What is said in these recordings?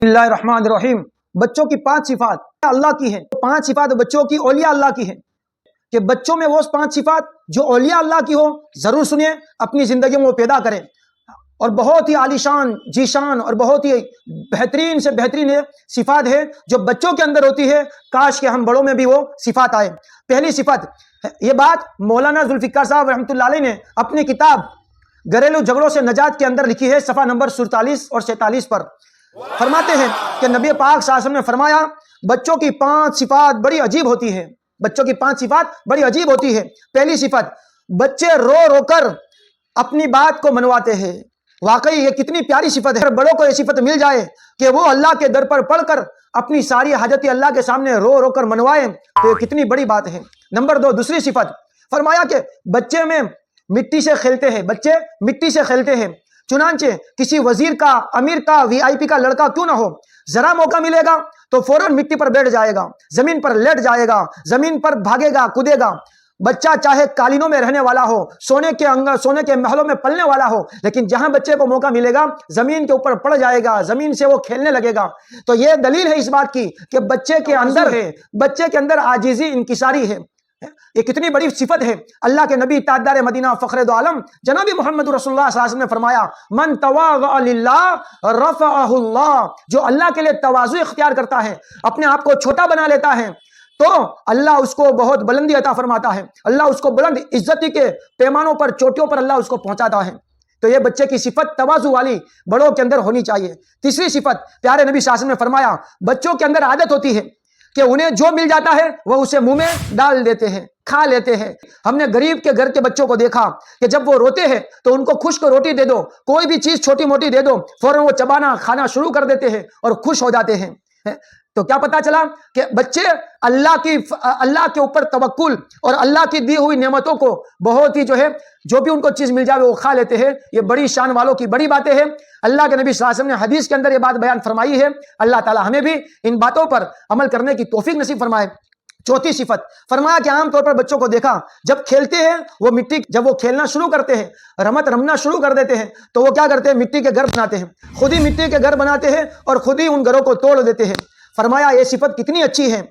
बिस्मिल्लाह रहमान रहीम। बच्चों की 5 सिफात अल्लाह की हैं। 5 सिफात बच्चों की औलिया अल्लाह की हैं कि बच्चों में वो 5 सिफात जो औलिया अल्लाह की हो, जरूर सुनिए, अपनी जिंदगी में वो पैदा करें। और बहुत ही आलीशान जीशान और बहुत ही बेहतरीन से बेहतरीन सिफात है जो बच्चों के अंदर होती है। काश कि हम बड़ों में भी वो सिफात आए। पहली सिफत, ये बात मौलाना जुल्फिकार साहब रहमतुल्लाह अलैह ने अपनी किताब घरेलू झगड़ों से नजात के अंदर लिखी है, सफ़ा नंबर 47 और 47 पर फरमाते हैं कि नबी पाक सल्लल्लाहु अलैहि वसल्लम ने फरमाया, बच्चों की 5 सिफात बड़ी अजीब होती है। बच्चों की 5 सिफात बड़ी अजीब होती है। पहली सिफत, बच्चे रो रो कर अपनी बात को मनवाते हैं। वाकई ये कितनी प्यारी सिफत है। बड़ों को ये सिफत मिल जाए कि वो अल्लाह के दर पर पढ़कर अपनी सारी हाजतें अल्लाह के सामने रो रो कर मनवाएं, तो ये कितनी बड़ी बात है। नंबर 2, दूसरी सिफत फरमाया कि बच्चे में मिट्टी से खेलते हैं। बच्चे मिट्टी से खेलते हैं। चुनांचे किसी वजीर का, अमीर का, वीआईपी का लड़का क्यों ना हो, जरा मौका मिलेगा तो फौरन मिट्टी पर बैठ जाएगा, जमीन पर लेट जाएगा, जमीन पर भागेगा कूदेगा। बच्चा चाहे कालीनों में रहने वाला हो, सोने के महलों में पलने वाला हो, लेकिन जहां बच्चे को मौका मिलेगा जमीन के ऊपर पड़ जाएगा, जमीन से वो खेलने लगेगा। तो ये दलील है इस बात की कि बच्चे के अंदर है, बच्चे के अंदर आजीजी इंकिसारी है। ये कितनी बड़ी सिफत है। अल्लाह के नबी ताजदार मदीना फखरे दो आलम जनाबी मोहम्मद रसूलुल्लाह सल्लल्लाहु अलैहि वसल्लम ने फरमाया, मन तवाज़अ लिल्लाह रफ़अहु अल्लाह। जो अल्लाह के लिए तवाज़ु इख्तियार करता है, अपने आप को छोटा बना लेता है, तो अल्लाह उसको बहुत बुलंदी अता फरमाता है। अल्लाह उसको बुलंद इज्जती के पैमानों पर, चोटियों पर अल्लाह उसको पहुंचाता है। तो ये बच्चे की सिफत तवाज़ु वाली बड़ों के अंदर होनी चाहिए। तीसरी सिफत, प्यारे नबी सल्लल्लाहु अलैहि वसल्लम ने फरमाया, बच्चों के अंदर आदत होती है कि उन्हें जो मिल जाता है वह उसे मुंह में डाल देते हैं, खा लेते हैं। हमने गरीब के घर के बच्चों को देखा कि जब वो रोते हैं तो उनको खुश्क रोटी दे दो, कोई भी चीज छोटी मोटी दे दो, फौरन वो चबाना खाना शुरू कर देते हैं और खुश हो जाते हैं। तो क्या पता चला कि बच्चे अल्लाह के ऊपर तवक्कुल और अल्लाह की दी हुई नेमतों को बहुत ही जो भी उनको चीज मिल जाए वो खा लेते हैं। ये बड़ी शान वालों की बड़ी बातें हैं। अल्लाह के नबी सल्लल्लाहु अलैहि वसल्लम ने हदीस के अंदर ये बात बयान फरमाई है। अल्लाह ताला हमें भी इन बातों पर अमल करने की तौफीक नसीब फरमाए। चौथी सिफत फरमाया कि आमतौर पर बच्चों को देखा जब खेलते हैं, वो मिट्टी जब वो खेलना शुरू करते हैं, रमना शुरू कर देते हैं, तो वो क्या करते हैं, मिट्टी के घर बनाते हैं, खुद ही मिट्टी के घर बनाते हैं और खुद ही उन घरों को तोड़ देते हैं। फरमाया ये सिफत कितनी अच्छी है।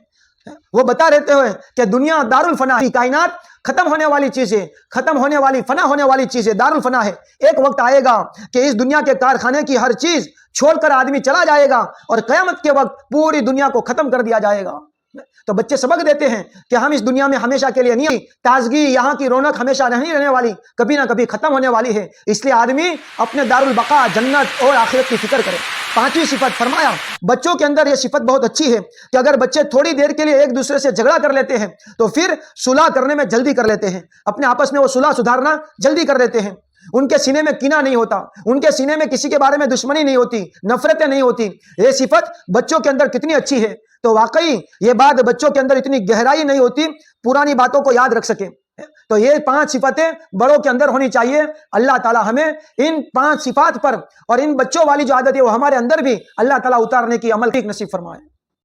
वो बता रहते हुए कि दुनिया दारुल फना है, कायनात खत्म होने वाली चीज है, खत्म होने वाली, फना होने वाली चीज है, दारुल फना है। एक वक्त आएगा कि इस दुनिया के कारखाने की हर चीज छोड़कर आदमी चला जाएगा और कयामत के वक्त पूरी दुनिया को खत्म कर दिया जाएगा। तो बच्चे सबक देते हैं कि हम इस दुनिया में हमेशा के लिए नहीं, ताजगी, यहाँ की रौनक हमेशा नहीं रहने वाली, कभी ना कभी खत्म होने वाली है। इसलिए आदमी अपने दारुल बका, जन्नत और आखिरत की फिक्र करे। 5वीं सिफत फरमाया, बच्चों के अंदर यह सिफत बहुत अच्छी है कि अगर बच्चे थोड़ी देर के लिए एक दूसरे से झगड़ा कर लेते हैं तो फिर सुलह करने में जल्दी कर लेते हैं, अपने आपस में वो सुलह सुधारना जल्दी कर देते हैं। उनके सीने में कीना नहीं होता, उनके सीने में किसी के बारे में दुश्मनी नहीं होती, नफरतें नहीं होती। ये सिफत बच्चों के अंदर कितनी अच्छी है। तो वाकई ये बात बच्चों के अंदर इतनी गहराई नहीं होती, पुरानी बातों को याद रख सके। तो ये 5 सिफतें बड़ों के अंदर होनी चाहिए। अल्लाह ताला हमें इन 5 सिफात पर और इन बच्चों वाली जो आदत है वो हमारे अंदर भी अल्लाह ताला उतारने की अमल की नसीब फरमाए।